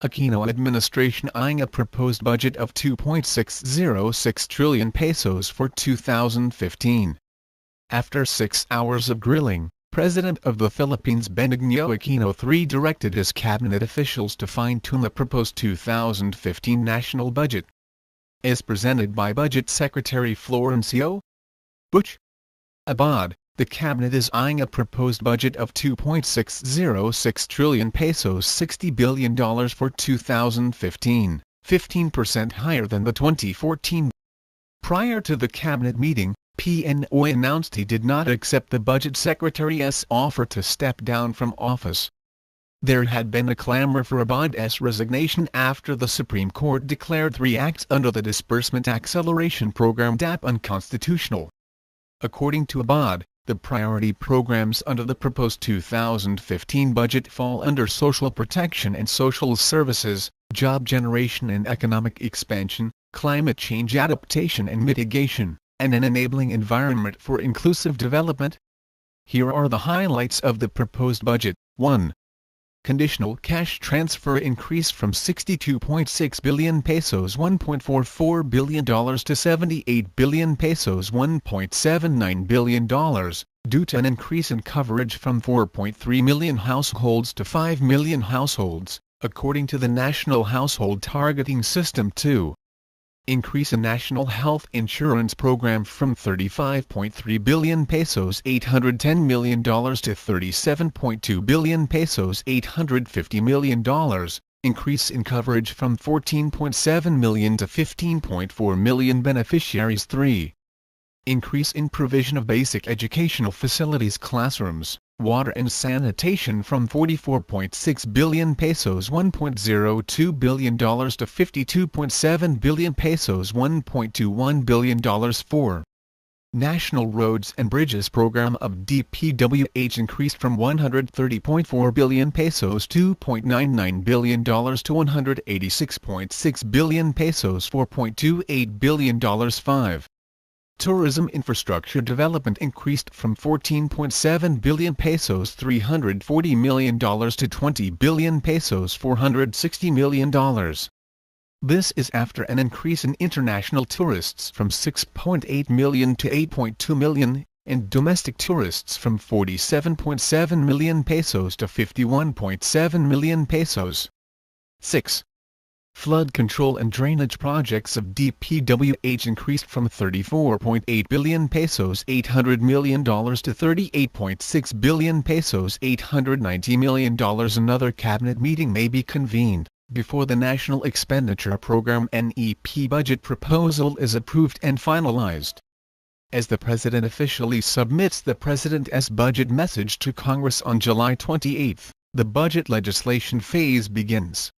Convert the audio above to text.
Aquino administration eyeing a proposed budget of 2.606 trillion pesos for 2015. After 6 hours of grilling, President of the Philippines Benigno Aquino III directed his cabinet officials to fine-tune the proposed 2015 national budget. As presented by Budget Secretary Florencio, Butch, Abad, the cabinet is eyeing a proposed budget of 2.606 trillion pesos, $60 billion for 2015, 15% higher than the 2014. Prior to the cabinet meeting, PNoy announced he did not accept the budget secretary's offer to step down from office. There had been a clamor for Abad's resignation after the Supreme Court declared 3 acts under the Disbursement Acceleration Program unconstitutional. According to Abad, the priority programs under the proposed 2015 budget fall under social protection and social services, job generation and economic expansion, climate change adaptation and mitigation, and an enabling environment for inclusive development. Here are the highlights of the proposed budget. 1. Conditional cash transfer increased from 62.6 billion pesos $1.44 billion to 78 billion pesos $1.79 billion, due to an increase in coverage from 4.3 million households to 5 million households, according to the National Household Targeting System. 2. Increase in National Health Insurance Program from 35.3 billion pesos $810 million to 37.2 billion pesos $850 million, increase in coverage from 14.7 million to 15.4 million beneficiaries. 3. Increase in provision of basic educational facilities, classrooms, water and sanitation from 44.6 billion pesos $1.02 billion to 52.7 billion pesos $1.21 billion. 4. National Roads and Bridges Program of DPWH increased from 130.4 billion pesos $2.99 billion to 186.6 billion pesos $4.28 billion. 5. Tourism infrastructure development increased from 14.7 billion pesos $340 million to 20 billion pesos $460 million. This is after an increase in international tourists from 6.8 million to 8.2 million, and domestic tourists from 47.7 million pesos to 51.7 million pesos. 6. Flood control and drainage projects of DPWH increased from 34.8 billion pesos $800 million to 38.6 billion pesos $890 million. Another cabinet meeting may be convened before the National Expenditure Program (NEP) budget proposal is approved and finalized. As the President officially submits the President's budget message to Congress on July 28, the budget legislation phase begins.